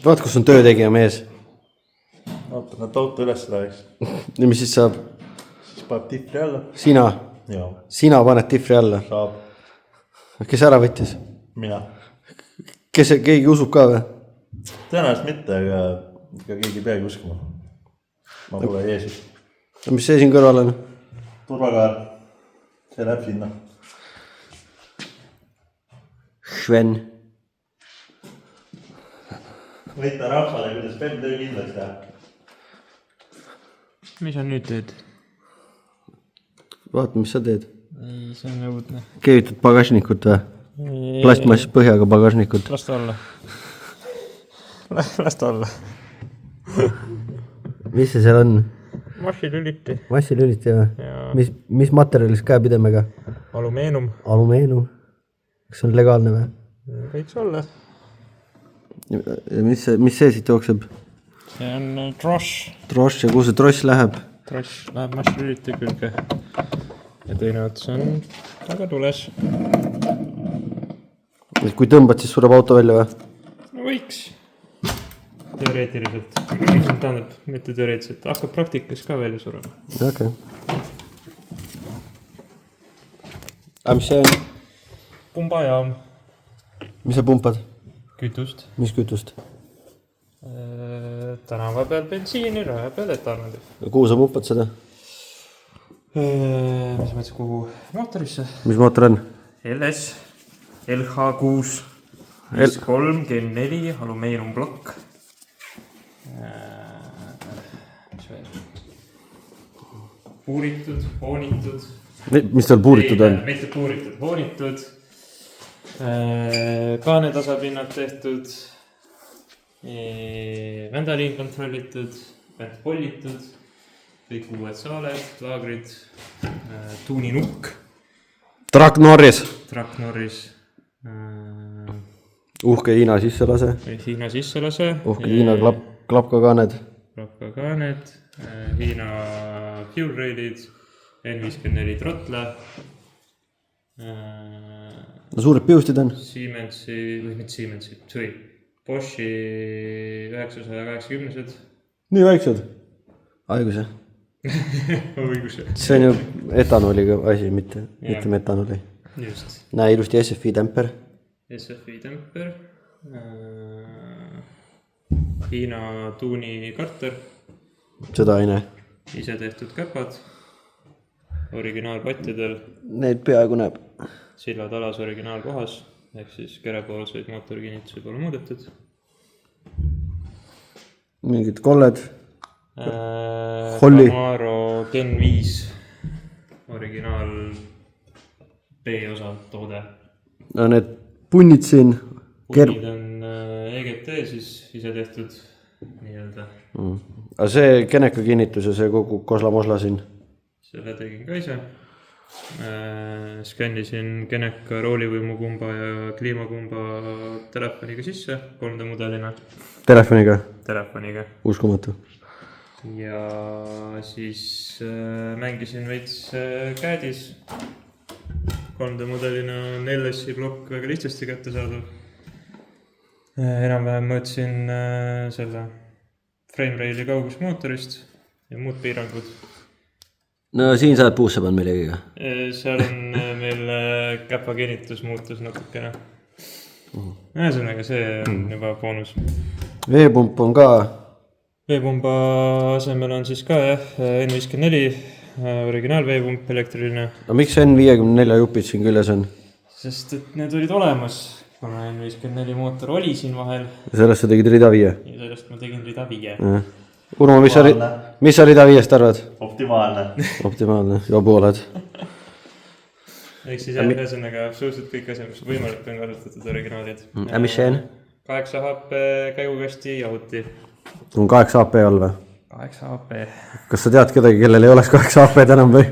Vaat, kus on töötegija mees. Vaata, nad auto üles läheks. Ja mis siis saab? Siis paneb tifri alla. Sina? Joo. Sina paned tifri alla? Saab. Kes ära võttis? Mina. Keegi usub ka või? Tõenäoliselt mitte, aga keegi ei peagi uskuma. Ma pole Jeesus. Mis see siin kõrval on? Turvakaar. See läheb sinna. Sven. Võita rahvale, kuidas Ben töö kindlaks teha. Mis sa nüüd teed? Vaata, mis sa teed. Ei, see on õudne. Keevitad pagasnikut või? Plastmass põhjaga pagasnikut. Las ta olla. Las ta olla. Mis see seal on? Massilüliti. Massilüliti või? Ja Mis materjalist käepidemega? alumeenum. Alumeenum. Kas see on legaalne või? Võiks olla. Ja mis see siit jookseb? See on tross. Tross ja kuhu see tross läheb? Tross läheb massilüliti külge. Ja teine ots on taga tules. Kui tõmbad, siis sureb auto välja või? No võiks. Teoreetiliselt. Tähendab, mitte teoreetiliselt. Hakkab praktikas ka välja surema. Okei. Aga mis see on? Pumbajaam. Mis sa pumpad? Kütust. Mis kütust? Tänava peal bensiini, raja peal etanooli. Kuhu sa pumpad seda? Mis mõttes kuhu? Mootorisse. Mis mootor on? LS, LH6, S3, Gen 4, alumeenumplokk. Mis veel? Puuritud, hoonitud. Mis tal puuritud on? Mitte puuritud, hoonitud. Kaanetasapinnad tehtud. Vändaliin kontrollitud, pollitud. Kõik uued saaled, laagrid, tuuninukk. Truck Norris. Truck Norris. Uhke Hiina sisselase. Hiina sisselase. Uhke Hiina klapkakaaned. Klapkakaaned. Hiina fuel railid. N54 trotle. No suured piustid on? Siemensi, või mitte Siemensi, Boschi 980-sed. Nii väiksed? Aiguse. Õigus. See on ju etanooliga asi, mitte metanooli. Just. Näe ilusti SFI temper. SFI temper. Hiina tuuni karter. Seda ei näe. Ise tehtud käpad. Originaalpattidel. Neid peaaegu näeb. Sillad alas originaalkohas. Ehk siis kerepoolseid mootorikinnitusi pole muudetud. Mingid kolled. Holli. Camaro Gen 5 originaal B-osa toode. No need punnid siin. Punnid on EGT siis ise tehtud nii-öelda. Aga see Keneka kinnitus ja see kogu kosla-mosla siin? Selle tegin ka ise. Skännisin Keneka roolivõimukumba ja kliimakumba telefoniga sisse 3D mudelina. Telefoniga? Telefoniga. Uskumatu. Ja siis mängisin veits käedis. 3D mudelina on LS-i plokk väga lihtsasti kätte saadud. Enam-vähem mõõtsin selle frame raili kaugusmootorist ja muud piirangud. No siin sa oled puusse pannud millegiga? Seal on meil käpakinnitus muutus natukene. Ühesõnaga, see on juba boonus. Veepump on ka? Veepumba asemel on siis ka N54 originaal veepump elektriline. No miks N54 jupid siin küljes on? Sest et need olid olemas, kuna N54 mootor oli siin vahel. Ja sellest sa tegid rida 5? Ja sellest ma tegin rida 5. Urmo, mis sa rida 5-st arvad? Optimaalne, jobu oled. Ehk siis ühesõnaga absoluutselt kõik asjad, mis võimalik on kasutatud originaalid. Mis see on? 8 HP käigukasti jahuti. On 8 HP all või? 8 HP. Kas sa tead kedagi, kellel ei oleks 8 HP-d enam või?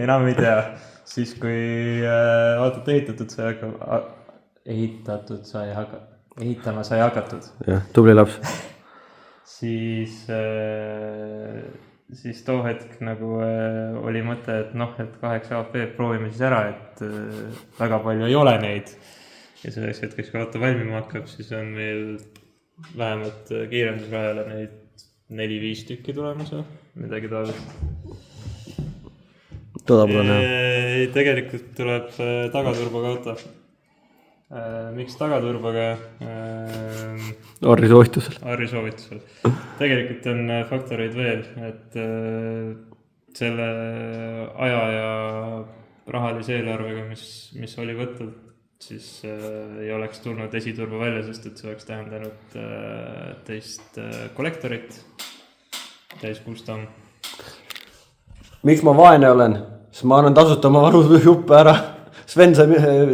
Enam ei tea. Siis kui autot ehitama sai hakatud. Jah, tubli laps. Siis too hetk nagu oli mõte, et noh, et 8 AP proovime siis ära, et väga palju ei ole neid. Ja selleks hetkeks, kui auto valmima hakkab, siis on meil vähemalt kiirendusrajale neid 4-5 tükki tulemas või midagi taolist. Toda pole näha. Tegelikult tuleb tagaturboga auto. Miks tagaturboga? Harri soovitusel. Harri soovitusel. Tegelikult on faktoreid veel, et selle aja ja rahalise eelarvega, mis oli võttud, siis ei oleks tulnud esiturbo välja, sest et see oleks tähendanud teist kollektorit, täis kustamm. Miks ma vaene olen? Sest ma annan tasuta oma vanu juppe ära. Sven sai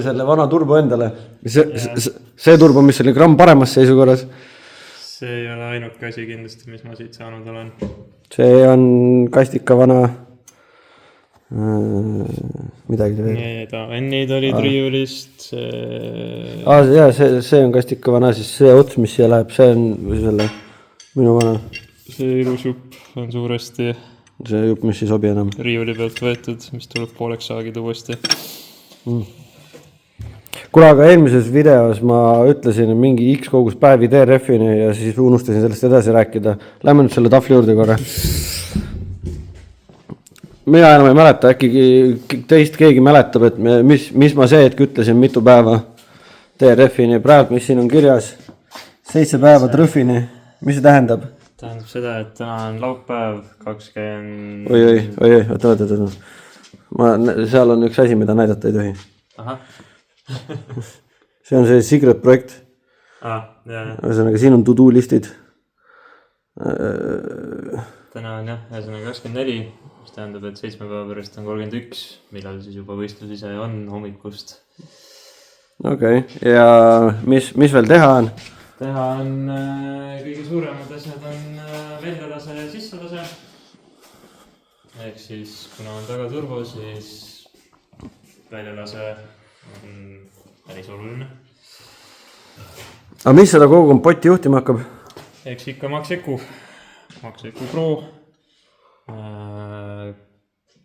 selle vana turbo endale. See turbo, mis oli gramm paremas seisukorras. See ei ole ainuke asi kindlasti, mis ma siit saanud olen. See on kastika vana midagi veel. Need avennid olid riiulist. See on kastika vana, siis see ots, mis siia läheb, see on selle minu vana. See ilus jupp on suuresti see jupp, mis ei sobi enam. Riiuli pealt võetud, mis tuleb pooleks saagid uuesti. Kuule, aga eelmises videos ma ütlesin mingi X kogus päevi DRF-ini ja siis unustasin sellest edasi rääkida. Lähme nüüd selle tahvli juurde korra. Mina enam ei mäleta, äkki teist keegi mäletab, et mis ma see hetk ütlesin mitu päeva DRF-ini. Praegu, mis siin on kirjas, 7 päeva trõfini. Mis see tähendab? Tähendab seda, et täna on laupäev 20... Oi, oota. Seal on üks asi, mida näidata ei tohi. Aha. See on see secret projekt. Ühesõnaga, siin on to-do listid. Täna on jah, ühesõnaga 24, mis tähendab, et 7 päeva pärast on 31, millal siis juba võistlus ise on hommikust. Okei, ja mis veel teha on? Teha on kõige suuremad asjad on väljatase ja sisselase. Ehk siis, kuna on tagaturbo, siis väljalase on päris oluline. Aga mis seda kogu kompotti juhtima hakkab? Eks ikka Max Ecu Pro.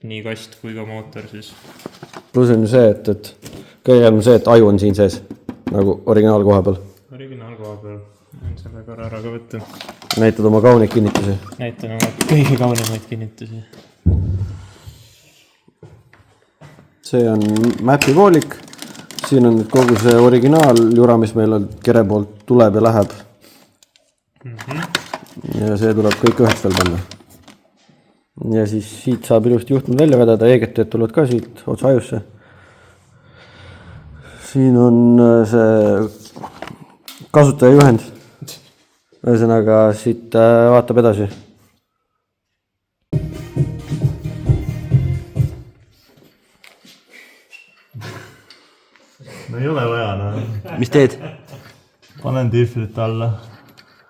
Nii kast kui ka mootor siis. Plus on see, et kõige on see, et aju on siin sees, nagu originaalkoha peal. Originaalkoha peal. On selle korra ära ka võtta. Näitad oma kauneid kinnitusi. Näitan oma kõige kaunimaid kinnitusi. See on mäpi voolik. Siin on nüüd kogu see originaal-jura, mis meil on kere poolt tuleb ja läheb. Ja see tuleb kõik üheks veel panna. Ja siis siit saab ilusti juhtmed välja vedada. EGT tulevad ka siit otsa ajusse. Siin on see kasutajajuhend. Ühesõnaga siit vaatab edasi. No ei ole vaja, no. Mis teed? Panen differit alla.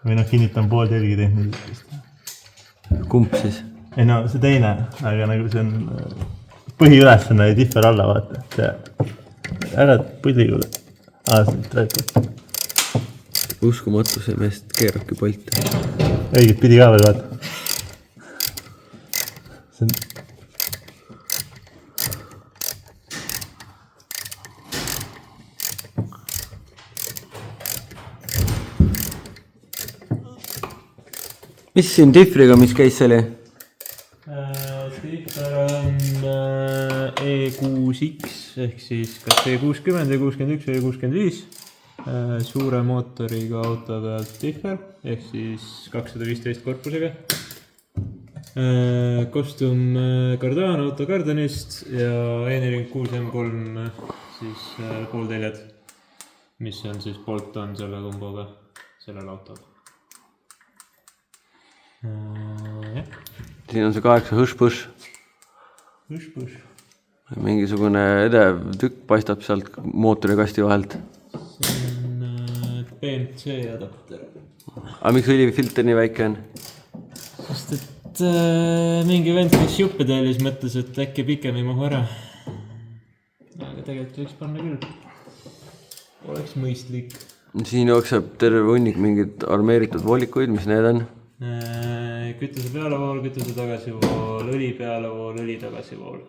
Või kinnitan pool telgi tehniliselt. Kumb siis? Ei no, see teine, aga nagu see on põhiülesanne ja differ alla, vaata. Ära pulli kuule. See rääkib. Uskumatu, see meest keerabki polte. Õiget pidi ka veel, vaata. See on... Mis siin diffriga, mis case oli? Differ on E6X ehk siis kas E60, E61 või E65 suure mootoriga auto pealt differ ehk siis 215 korpusega. Kostum Cardano auto Cardonist ja E46 M3 siis poolteljad, mis on siis poolt on selle komboga sellel autol. Siin on see 8 hush-push. Hush-push. Mingisugune edev tükk paistab sealt mootori kasti vahelt. See on BMC adapter. Aga miks õlifilter nii väike on? Sest et mingi vend, kes juppe tellis, mõtles, et äkki pikem ei mahu ära. Aga tegelikult võiks panna küll. Oleks mõistlik. Siin jookseb terve hunnik mingid armeeritud voolikuid, mis need on? Kütuse pealevool, kütuse tagasivool, õli pealevool, õli tagasivool.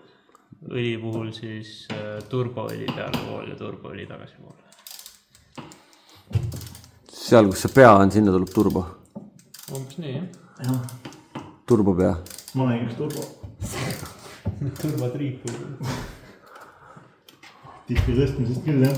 Õli puhul siis turboõli pealevool ja turboõli tagasivool. seal, kus see pea on, sinna tuleb turbo. Umbes nii, jah. jah. Turbopea. Ma olen üks turbo. Turbatriip. Tihvi tõstmisest küll, jah.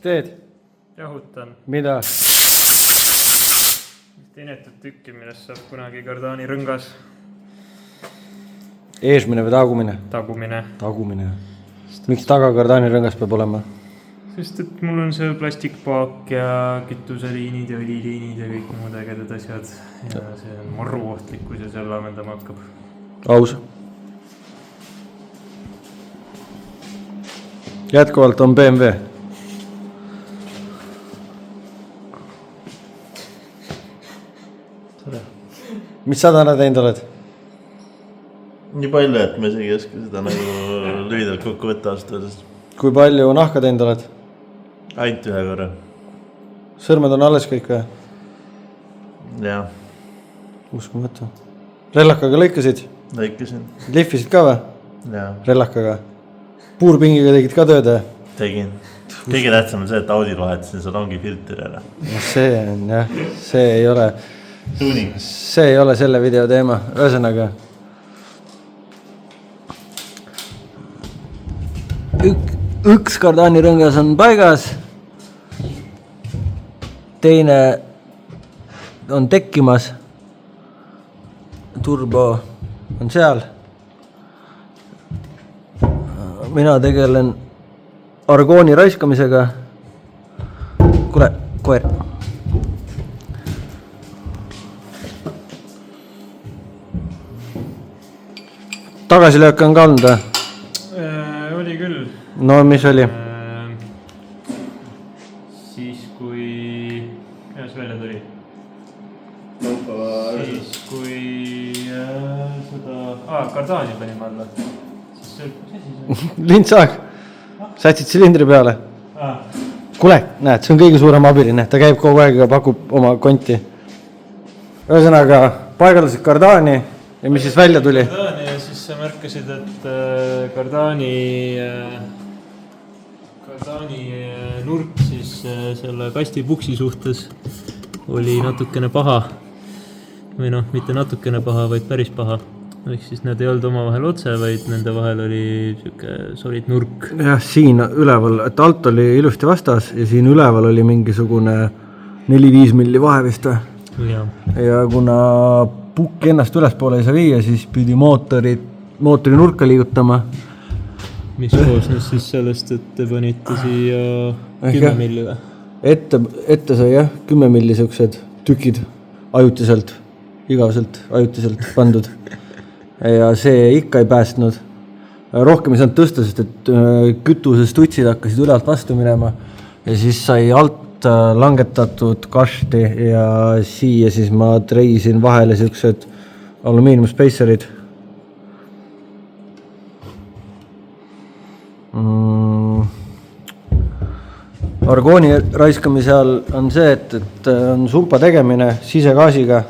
Teed? Jahutan. Mida? Inetud tükki, millest saab kunagi kardaani rõngas. Eesmine või tagumine? Tagumine. Tagumine. Miks taga kardaani rõngas peab olema? Sest et mul on see plastikpaak ja kütuseliinid ja õliliinid ja kõik muud ägedad asjad. Ja see on marru ohtlik, kui see seal laamendama hakkab. Aus. Jätkuvalt on BMW. Mis sa täna teinud oled? Nii palju, et ma isegi ei oska seda nagu lühidalt kokku võtta aastas. Kui palju nahka teinud oled? Ainult ühe korra. Sõrmed on alles kõik või? Jah, Uskumatu. Rellakaga lõikasid? lõikasin. Lihvisid ka või? Jah, Rellakaga. Puurpingiga tegid ka tööd või? tegin. Kõige tähtsam on see, et Audil vahetasin salongi filtri ära. See on jah, see ei ole... Tuuning. See ei ole selle video teema, ühesõnaga üks kardaani rõngas on paigas, teine on tekkimas, turbo on seal, mina tegelen argooni raiskamisega, kuule, koer. Tagasilöök on ka olnud või? Oli küll. No mis oli? Siis kui... Kuidas välja tuli? Siis kui seda... kardaani panime alla. Siis see... Mis asi see on? Lintsaag. Sätsid silindri peale. Kuule, näed, see on kõige suurem abiline. Ta käib kogu aeg ja pakub oma konti. Ühesõnaga, paigaldasid kardaani ja mis siis välja tuli? Kardaani ja siis sa märkasid, et kardaani nurk siis selle kasti puksi suhtes oli natukene paha. Või noh, mitte natukene paha, vaid päris paha. Ehk siis need ei olnud omavahel otse, vaid nende vahel oli siuke solid nurk. Jah, siin üleval, et alt oli ilusti vastas ja siin üleval oli mingisugune 4-5 milli vahe vist või? Ja kuna pukki ennast ülespoole ei saa viia, siis pidi mootori nurka liigutama. Mis koosnes siis sellest, et te panite siia 10 milli või? Ette sai jah, 10 milli siuksed tükid ajutiselt, igavselt ajutiselt pandud. Ja see ikka ei päästnud. Rohkem ei saanud tõsta, sest et kütusest tutsid hakkasid ülalt vastu minema ja siis sai alt langetatud kasti ja siia siis ma treisin vahele siuksed alumiiniumispacerid. Argooni raiskamise all on see, et on sumpa tegemine sisegaasiga.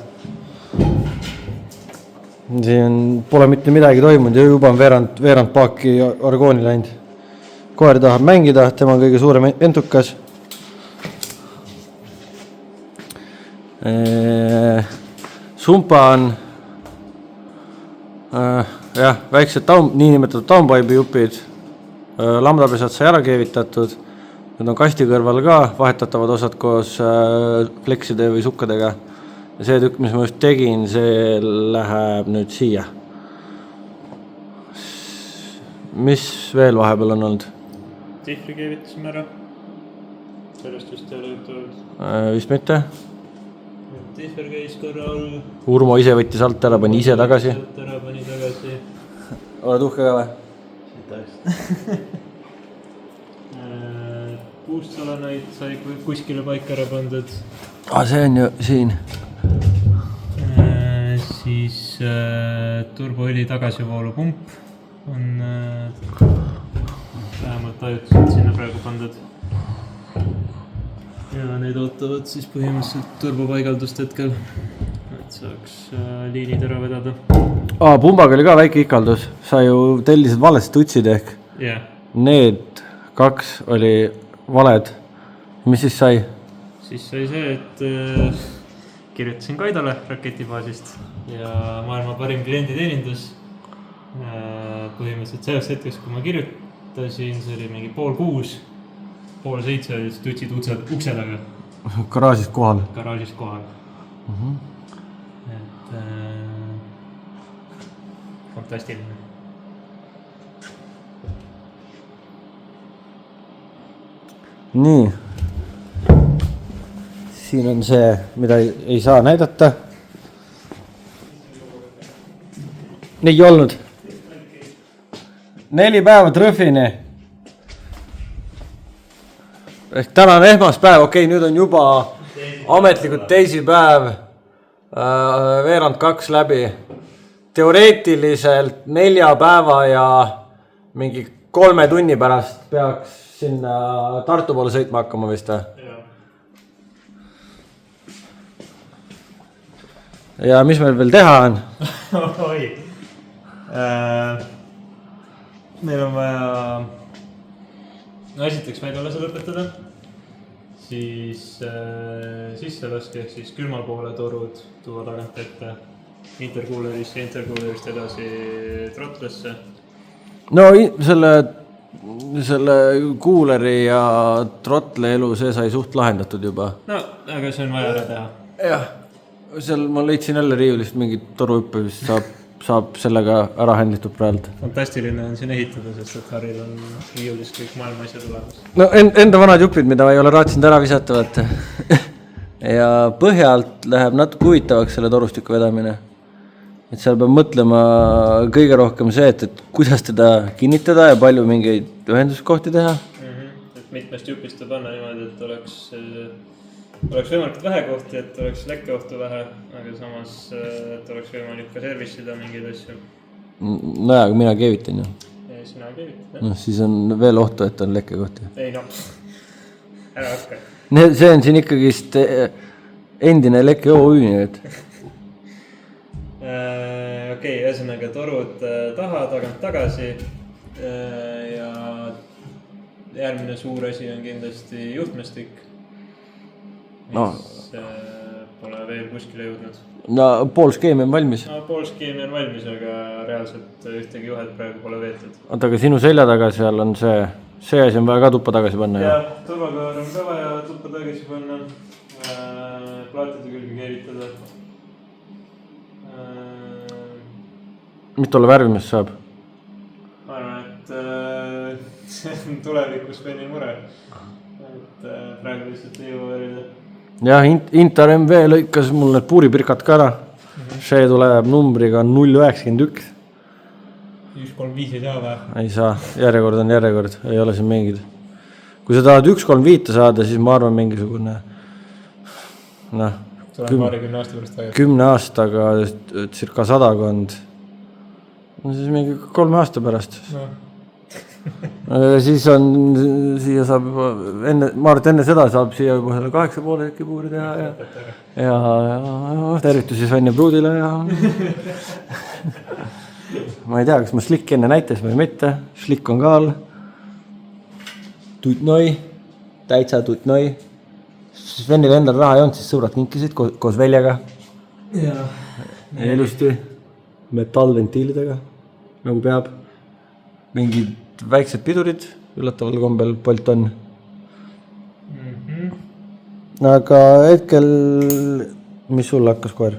Siin pole mitte midagi toimunud ja juba on veerand paaki argooni läinud. Koer tahab mängida, tema on kõige suurem entukas. Sumpa on jah, väiksed niinimetatud downpipe'i jupid. Lambdapesad sai ära keevitatud. Need on kasti kõrval ka vahetatavad osad koos flekside või sukkadega. Ja see tükk, mis ma just tegin, see läheb nüüd siia. Mis veel vahepeal on olnud? Tihvri keevitasime ära. Sellest just ei ole juttu olnud. Vist mitte. Tihver käis korral. Urmo ise võttis alt ära, pani ise tagasi. Pani tagasi. Oled uhke ka või? Puustsalanaid sai kuskile paika ära pandud. See on ju siin. Siis turboõli tagasivoolupump on vähemalt ajutiselt sinna praegu pandud. ja need ootavad siis põhimõtteliselt turbopaigaldust hetkel, et saaks liinid ära vedada. Pumbaga oli ka väike ikaldus, sa ju tellisid valesti tutsid ehk need 2 oli valed. Mis siis sai? Siis sai see, et kirjutasin Kaidole raketibaasist ja maailma parim klienditeenindus. Põhimõtteliselt sellest hetkest, kui ma kirjutasin, see oli mingi 5:30, 6:30 olid tutsid ukse taga. Garaažis kohal? Garaažis kohal. Et fantastiline. Nii. Siin on see, mida ei saa näidata. Ei olnud. 4 päeva trõhvini. Ehk täna on esmaspäev, okei, nüüd on juba ametlikult teisipäev, veerand 2 läbi. Teoreetiliselt 4 päeva ja mingi 3 tunni pärast peaks sinna Tartu poole sõitma hakkama vist. Ja mis meil veel teha on? Oi. Meil on vaja esiteks väljolase lõpetada, siis sisselaske ehk siis külma poole torud tuua tagant ette intercoolerisse, intercoolerist edasi trottlesse. No selle kuuleri ja trottle elu, see sai suht lahendatud juba. No, aga see on vaja ära teha. Jah, seal ma leidsin jälle riiulist mingit toruhüppe, mis saab sellega ära händitud praegu. Fantastiline on siin ehitada, sest et Harril on riiulis kõik maailma asjad olemas. No enda vanad jupid, mida ei ole raatsinud ära visata, vaata. Ja põhjalt läheb natuke huvitavaks selle torustiku vedamine. Et seal peab mõtlema kõige rohkem see, et kuidas teda kinnitada ja palju mingeid ühenduskohti teha. Et mitmest jupist ta panna niimoodi, et oleks võimalikult vähe kohti, et oleks lekkeohtu vähe, aga samas, et oleks võimalik ka servissida mingeid asju. No aga mina keevitan ju. Ja sina keevitad, jah? No siis on veel ohtu, et on lekkekohti. Ei no, ära hakka. See on siin ikkagist endine lekke OÜ, et... Okei, ühesõnaga torud taha, tagant tagasi ja järgmine suur asi on kindlasti juhtmestik. Mis pole veel kuskile jõudnud. No pool skeemi on valmis. No pool skeemi on valmis, aga reaalselt ühtegi juhet praegu pole veetud. Oota, aga sinu selja taga seal on see asi on vaja ka tuppa tagasi panna. Ja turvakaar on ka vaja tuppa tagasi panna, plaatide külge keevitada. Mis tolle värvimist saab? Ma arvan, et see on tulevikus Sveni mure. Et praegu lihtsalt ei jõua verida. Jah, Inter MV lõikas mul need puuripirkad ka ära. See tuleb numbriga 091. 135 ei saa või? Ei saa, järjekord on järjekord, ei ole siin mingid. Kui sa tahad 135 saada, siis ma arvan mingisugune Tuleb 20 aasta pärast tagasi. 10 aastaga circa 100. No siis mingi 3 aasta pärast. No. Siis on, siia saab juba, ma arvan, et enne seda saab siia juba 8,5 äkki puuri teha ja tervitusi Sven ja Pruudile ja ma ei tea, kas ma slikk enne näitas või mitte, slikk on ka all. Tutnoi, täitsa tutnoi. Svenil endal raha ei olnud, siis sõbrad kinkisid koos väljaga. Ja ilusti metallventiilidega, nagu peab. Mingid väiksed pidurid, üllataval kombel Bolt on. Aga hetkel, mis sul hakkas koer?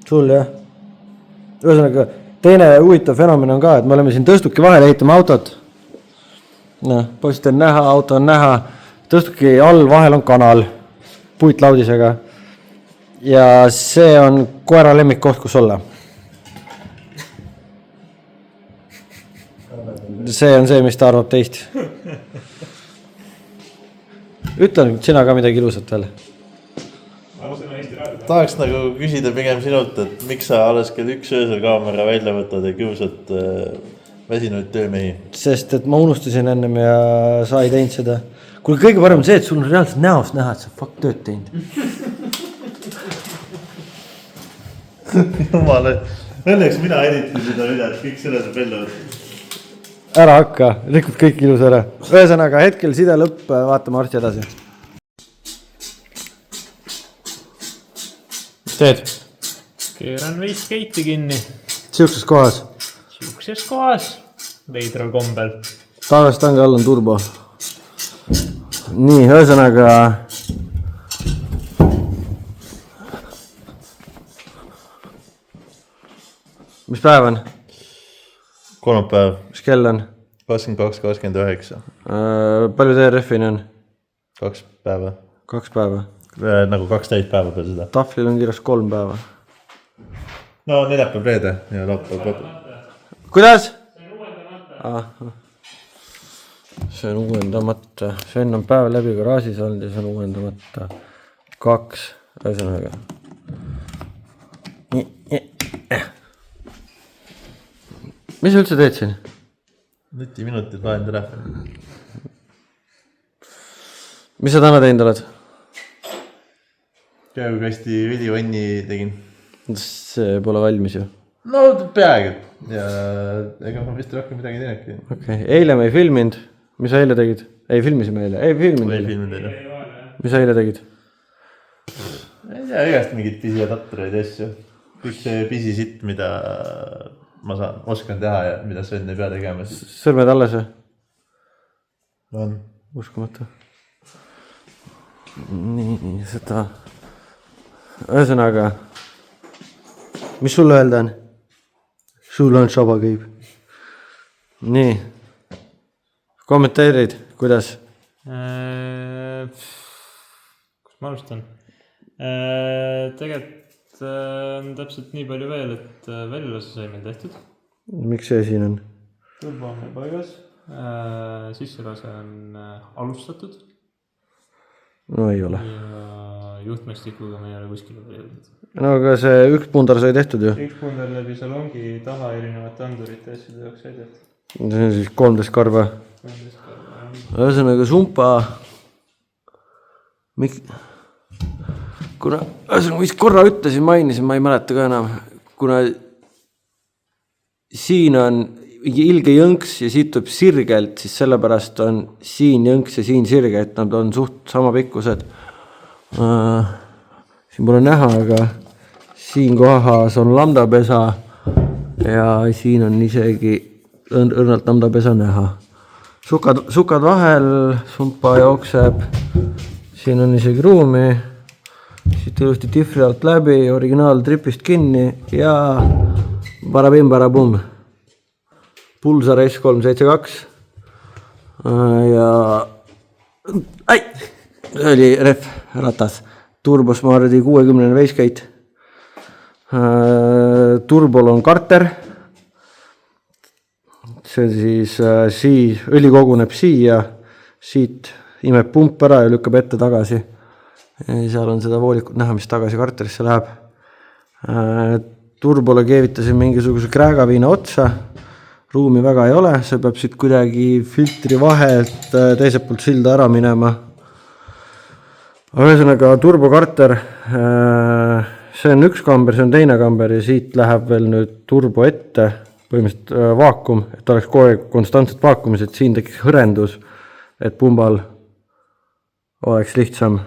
Sul jah. Ühesõnaga, teine huvitav fenomen on ka, et me oleme siin tõstuki vahel ehitame autot. Post on näha, auto on näha. Tõstuki all vahel on kanal puitlaudisega. Ja see on koera lemmik koht, kus olla. See on see, mis ta arvab teist. Ütle sina ka midagi ilusat veel. Tahaks nagu küsida pigem sinult, et miks sa alles kell 1 öösel kaamera välja võtad ja kiusad väsinuid töömehi? Sest et ma unustasin ennem ja sa ei teinud seda. kuule, kõige parem see, et sul on reaalselt näost näha, et sa fuck tööd teinud. Jumala, õnneks mina editin seda videot, kõik selle saab ellu võtta. Ära hakka, lükud kõik ilus ära. Ühesõnaga, hetkel side lõpp, vaatame arsti edasi. Mis teed? Keeran veits keiti kinni. Siukses kohas. Siukses kohas. Veidral kombel. Tagastange all on turbo. Nii, ühesõnaga... Mis päev on? Kolmapäev. Mis kell on? 22.29. Palju TRF-ini on? 2 päeva. 2 päeva. Nagu 12 päeva peale seda. Tahvlil on kirjas 3 päeva. No neljapäev, reede ja laupäev. Kuidas? See on uuendamata. See on päev läbi garaažis olnud ja see on uuendamata. 2, ühesõnaga. Mis sa üldse teed siin? Nutiminutid laen telefoni. Mis sa täna teinud oled? Käegukasti õlivanni tegin. See pole valmis ju. No peaaegu. Ja ega ma vist rohkem midagi teinudki. Okay. Eile me ei filminud. Mis sa eile tegid? Ei filmisime eile. Ei filminud eile. Mis sa eile tegid? Ei tea, igast mingid pisi ja tattreid asju. Kõik see pisi sitt, mida ma oskan teha ja mida Sven ei pea tegema. Sõrmed alles või? On. Uskumata. Nii, seda. Ühesõnaga. Mis sulle öelda on? Sul on šaba käib. Nii. Kommenteerid, kuidas? Kus ma alustan? Tegelikult on täpselt nii palju veel, et väljulase sai meil tehtud. Miks see siin on? Turbo on meil paigas. Sisselase on alustatud. No ei ole. Ja juhtmestikuga me ei ole kuskile veel jõudnud. No aga see üks pundar sai tehtud ju. Üks pundar läbi salongi taha erinevate andurite asjade jaoks sai tehtud. See on siis 13 karva. Ühesõnaga sumpa. Kuna, ühesõnaga vist korra ütlesin, mainisin, ma ei mäleta ka enam. Kuna siin on ilge jõnks ja siit tuleb sirgelt, siis sellepärast on siin jõnks ja siin sirge, et nad on suht sama pikkused. Siin pole näha, aga siin kohas on lambdapesa ja siin on isegi õrnalt lambdapesa näha. Sukad vahel, sumpa jookseb, siin on isegi ruumi, siit ilusti tifri alt läbi, originaal tripist kinni ja barabim-barabum. Pulsar S372 ja see oli ref ratas. Turbosmardi 60 veiskeit. Turbol on karter. See siis õli koguneb siia, siit imeb pump ära ja lükkab ette tagasi. Ja seal on seda voolikut näha, mis tagasi karterisse läheb. Turbole keevitasin mingisuguse kräägaviina otsa. Ruumi väga ei ole, see peab siit kuidagi filtri vahelt teiselt poolt silda ära minema. Ühesõnaga turbokarter, see on üks kamber, see on teine kamber ja siit läheb veel nüüd turbo ette, põhimõtteliselt vaakum, et oleks kogu aeg konstantselt vaakumis, et siin tekiks hõrendus, et pumbal oleks lihtsam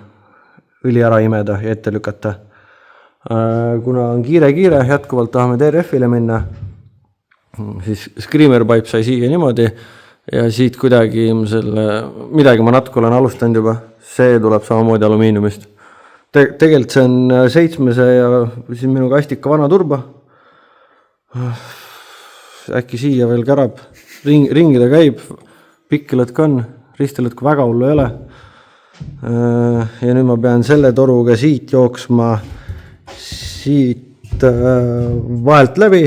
õli ära imeda ja ette lükata. Kuna on kiire, jätkuvalt tahame DRF-ile minna, siis Screamer Pipe sai siia niimoodi ja siit kuidagi midagi ma natuke olen alustanud juba, see tuleb samamoodi alumiiniumist. Tegelikult see on 700 ja siin minu kastika vana turbo. Äkki siia veel kärab, ringida käib, pikkilõtk on, ristilõtk väga hullu ei ole. Ja nüüd ma pean selle toruga siit jooksma, siit vahelt läbi,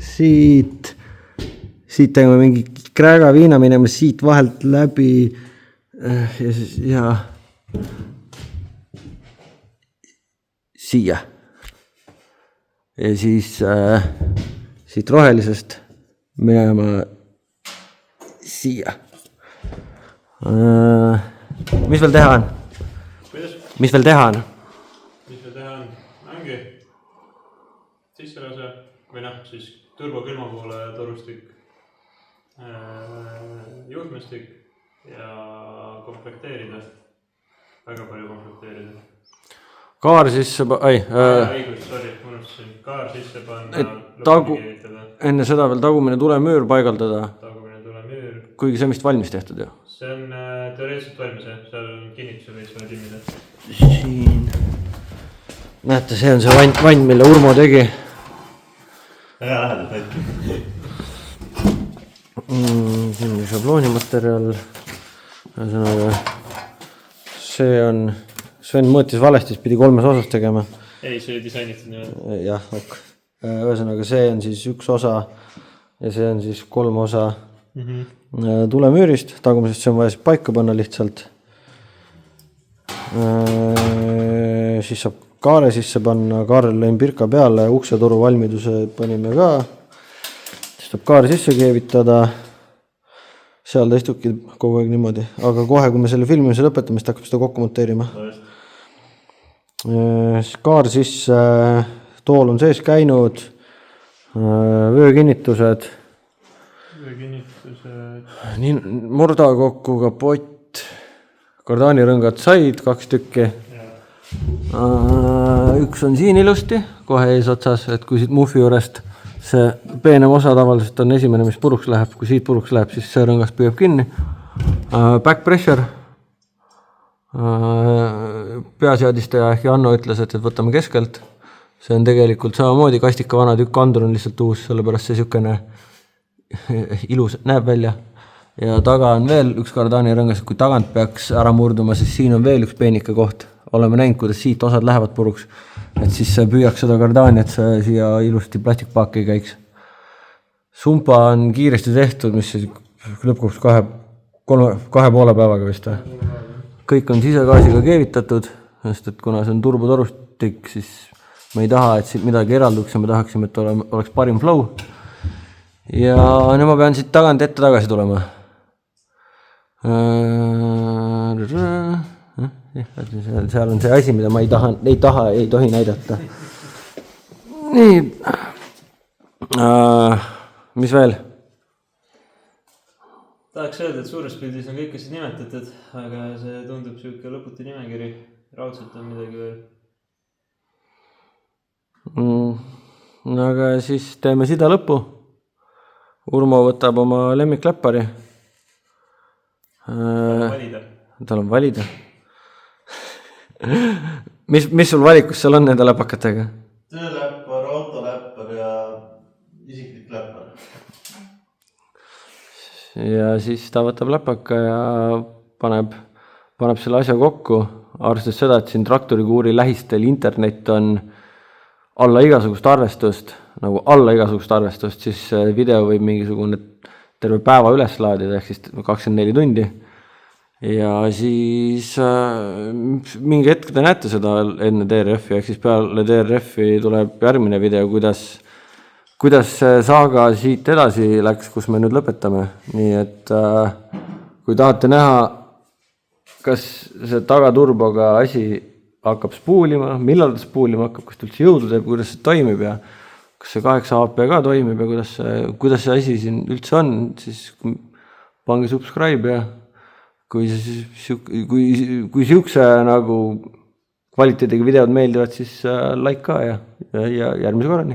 siit tegema mingi krääga viina minema, siit vahelt läbi ja siia. Ja siis siit rohelisest minema siia. Mis veel teha on? kuidas? Mis veel teha on? Mis veel teha on? Ongi sisselase või noh, siis turbokülma poole torustik, juhtmestik ja komplekteerida. Väga palju komplekteerida. Kaar sisse, õigus, sorry, unustasin. Kaar sisse panna, lõpuni keevitada. Enne seda veel tagumine tulemüür paigaldada. Tagumine tulemüür. Kuigi see on vist valmis tehtud ju. See on teoreetiliselt valmis, jah. Seal kinnituse võis vaja timmida. Siin. Näete, see on see vann, mille Urmo tegi. Väga lähedalt näitab. Siin on šabloonimaterjal. Ühesõnaga, see on, Sven mõõtis valesti, siis pidi 3 osas tegema. Ei, see oli disainitud nii. Jah, ok. Ühesõnaga, see on siis 1 osa ja see on siis 3 osa tulemüürist. Tagumisest see on vaja siis paika panna lihtsalt. Siis saab kaare sisse panna, kaarel lõin pirka peale, ukseturu valmiduse panime ka. Siis saab kaare sisse keevitada. Seal ta istubki kogu aeg niimoodi. Aga kohe, kui me selle filmimise lõpetame, siis hakkab seda kokku monteerima. Kaar sisse, tool on sees käinud, vöökinnitused. Murdakokku, kapott, kardaanirõngad said 2 tükki. Üks on siin ilusti, kohe eesotsas, et kui siit muffi juurest see peenem osa tavaliselt on esimene, mis puruks läheb. Kui siit puruks läheb, siis see rõngas püüab kinni. Back pressure. Peaseadistaja ehk Janno ütles, et võtame keskelt. See on tegelikult samamoodi kastika vana tükk, andur on lihtsalt uus, sellepärast see sükene ilus näeb välja. Ja taga on veel üks kardaanirõngas, kui tagant peaks ära murduma, siis siin on veel üks peenike koht. Oleme näinud, kuidas siit osad lähevad puruks. Et siis püüaks seda kardaani, et see siia ilusti plastikpaaki ei käiks. Sumpa on kiiresti tehtud, mis lõpuks 2,5 päevaga vist. Kõik on sisegaasiga keevitatud, sest et kuna see on turbotorustik, siis me ei taha, et siit midagi eralduks ja me tahaksime, et oleks parim flow. Ja nüüd ma pean siit tagant ette tagasi tulema. Seal on see asi, mida ma ei tohi näidata. Nii. Mis veel? Tahaks öelda, et suures pildis on kõik asjad nimetatud, aga see tundub siuke lõputi nimekiri. Raudselt on midagi veel. Aga siis teeme sida lõppu. Urmo võtab oma lemmikläppari. Tal on valida. Mis sul valikus seal on nende läpakatega? Tööläppar, autoläppar ja isiklik läppar. Ja siis ta võtab läpaka ja paneb selle asja kokku. Arvestades seda, et siin traktorikuuri lähistel internet on alla igasugust arvestust, siis video võib mingisugune terve päeva üles laadida, ehk siis 24 tundi. Ja siis mingi hetk te näete seda enne DRF-i, ehk siis peale DRF-i tuleb järgmine video, kuidas see saaga siit edasi läks, kus me nüüd lõpetame. Nii et kui tahate näha, kas see tagaturboga asi hakkab spuulima, millal ta spuulima hakkab, kas ta üldse jõudu teeb, kuidas see toimib ja kas see 8 AP ka toimib ja kuidas see asi siin üldse on, siis pange subscribe ja kui siukse nagu kvaliteediga videod meeldivad, siis like ka ja järgmise korrani.